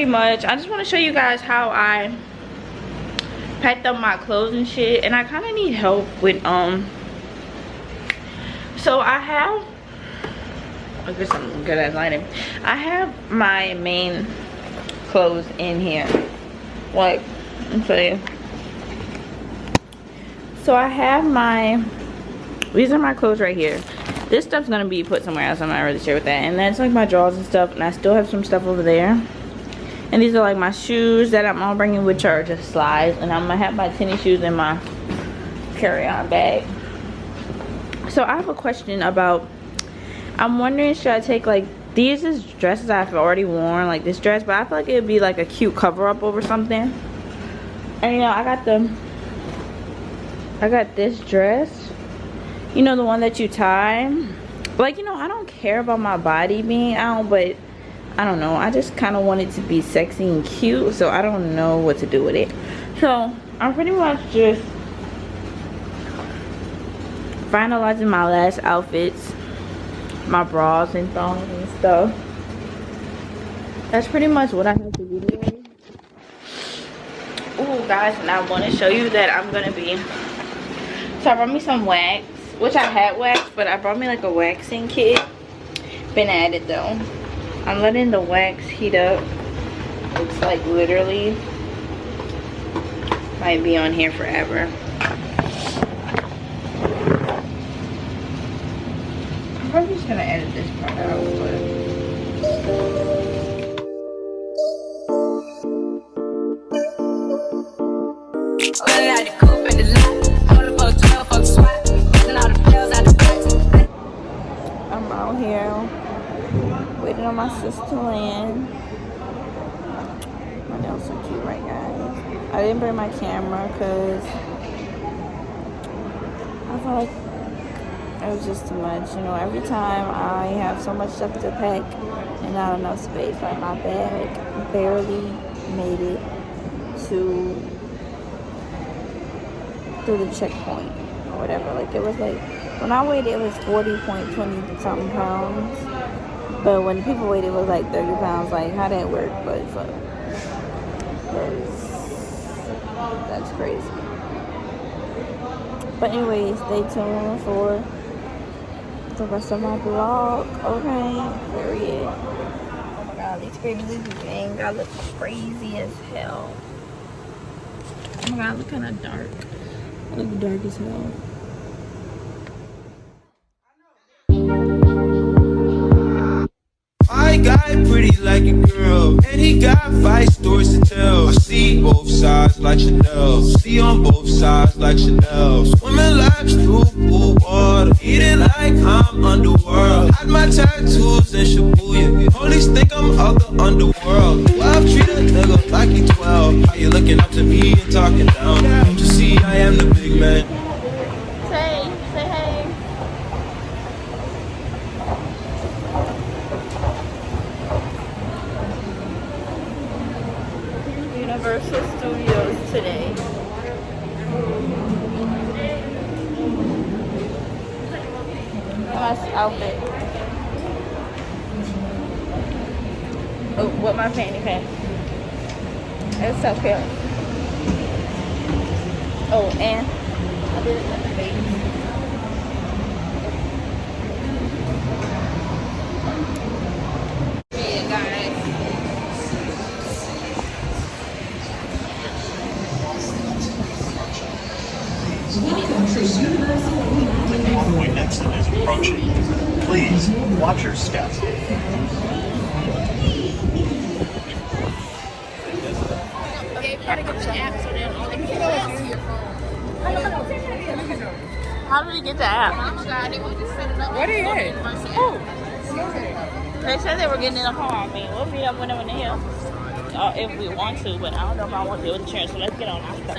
pretty much, I just want to show you guys how I packed up my clothes and shit. And I kind of need help with so I have, I guess I'm good at lighting. I have my main clothes in here. Like, I'm saying. So I have my, these are my clothes right here. This stuff's gonna be put somewhere else. I'm not really sure with that. And that's like my drawers and stuff. And I still have some stuff over there. And these are like my shoes that I'm all bringing, which are just slides. And I'm gonna have my tennis shoes in my carry-on bag. So I have a question about, I'm wondering, should I take like, these is dresses I've already worn, like this dress, but I feel like it would be like a cute cover up over something. And you know, I got this dress, you know, the one that you tie. Like, you know, I don't care about my body being out, but I don't know, I just kind of want it to be sexy and cute, so I don't know what to do with it. So I'm pretty much just finalizing my last outfits, my bras and thongs and stuff. That's pretty much what I have to do today. Oh guys, and I want to show you that I'm gonna be, so I brought me some wax, which I had wax, but I brought me like a waxing kit. Been at it though. I'm letting the wax heat up. It's like literally might be on here forever. I'm probably just gonna edit this part out, I'm out here waiting on my sister to land. My nails so cute, right, guys? I didn't bring my camera because I felt like it was just too much. You know, every time I have so much stuff to pack and not enough space. Like my bag barely made it through the checkpoint or whatever. Like it was like, when I weighed it was 40.20 something pounds. But when people weighed it was like 30 pounds. Like how that work, but fuck. That's crazy. But anyways, stay tuned for the rest of my vlog. Okay, period. Oh my god, these babies ain't gotta look crazy as hell. Oh my god, look kinda dark. I look dark as hell. My guy pretty like a girl, and he got 5 stories to tell. I see both sides like Chanel, see on both sides like Chanel. Swimming laps through pool water, eating like I'm underworld. Had my tattoos in Shibuya, police think I'm of the underworld. Do I treat a nigga like he 12? How you looking up to me and talking down? Don't you see I am the big man? Say hey. Universal Studios today. Nice outfit. Oh, what my fanny pack. It's so cute. Oh, and I did it with the baby. Yeah, guys. Point exit is approaching. Please watch your step. How did we get the app? What are you at? They said they were getting in a car. I mean, we'll meet up when they're in the hill. If we want to, but I don't know if I want to do with insurance, so let's get on our stuff.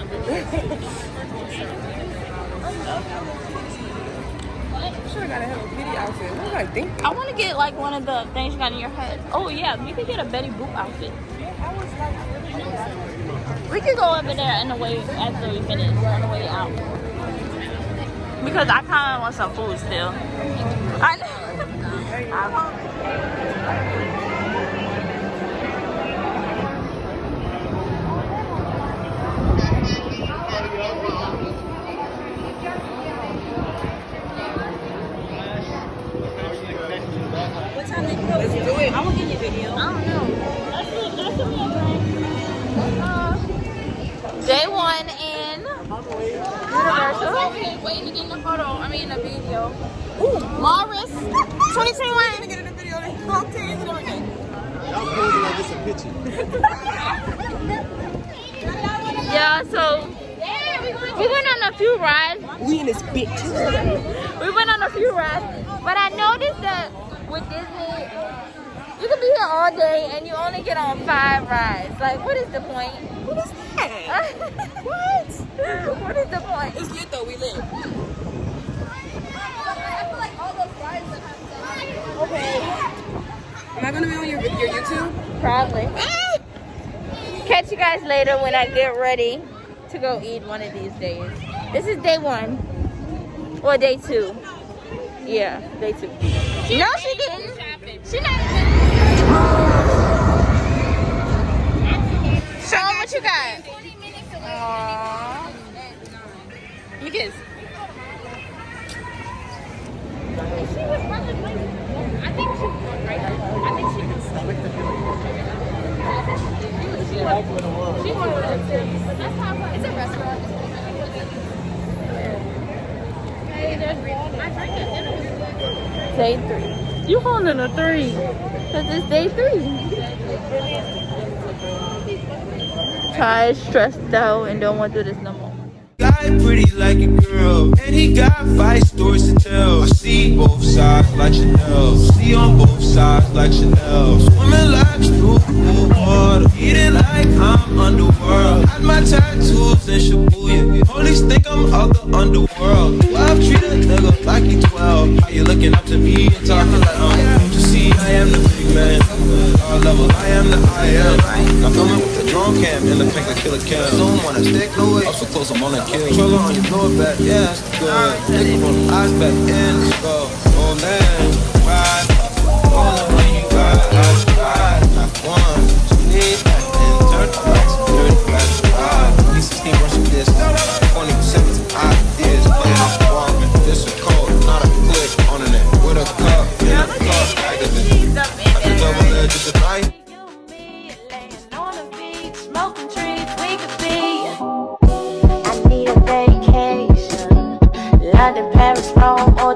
I'm sure I gotta have a pity outfit. What was I thinking? I want to get like one of the things you got in your head. Oh yeah, you could get a Betty Boop outfit. I was like, We could go over there on the way after we finish, on the way out. Because I kind of want some food still. I know. I'm hungry. Day one in Universal. Waiting to get in the photo. I mean, the video. Ooh, Morris, 2021. Gonna get in the video. They cocktails and everything. Y'all posing like it's a picture. Yeah, so we went on a few rides. We in this bitch. We went on a few rides, but I noticed that with Disney, you can be here all day and you only get on 5 rides. Like, what is the point? What is that? What? What is the point? It's lit though. We lit. Okay. Am I gonna be on your YouTube? Probably. Catch you guys later when I get ready to go eat one of these days. This is day 1 or day 2. Yeah, day 2. No, she didn't. She not. Show 'em what you got. Aww. Let me kiss. I think she was right. I think she was. She was. That's how it's a restaurant. Hey, there's I drank it. Day 3. You holding a 3? Cause it's day 3. Tired, stressed out, and don't want to do this no more. Guy pretty like a girl, and he got 5 stories to tell. I see both sides like Chanel, see on both sides like Chanel. Swimming laps through cool water, eating like I'm underworld. Had my tattoos in Shibuya, police think I'm of the underworld. 12 treat a nigga like he 12. How you looking up to me and talking like don't you see I am the big man? Our level, I am the I am. I'm filming with the drone cam in the pink like killer cam. Zoom on a stick, no way. Also close, I'm on a kill. Controller on your lower back, yeah, that's good. Nigga from the eyes back in, let's go. Oh man, ride. Only when you ride, I ride. Not 1, 2 knees back in, turn the lights, dirty back, ride. V16 rushing this, 20% of ideas, playing off the wall, man. This is cold, not a click on the net. With a cup, in a cup, activist. I can double edge just a knife. Smoking trees, we could be. I need a vacation. London, Paris, Rome, or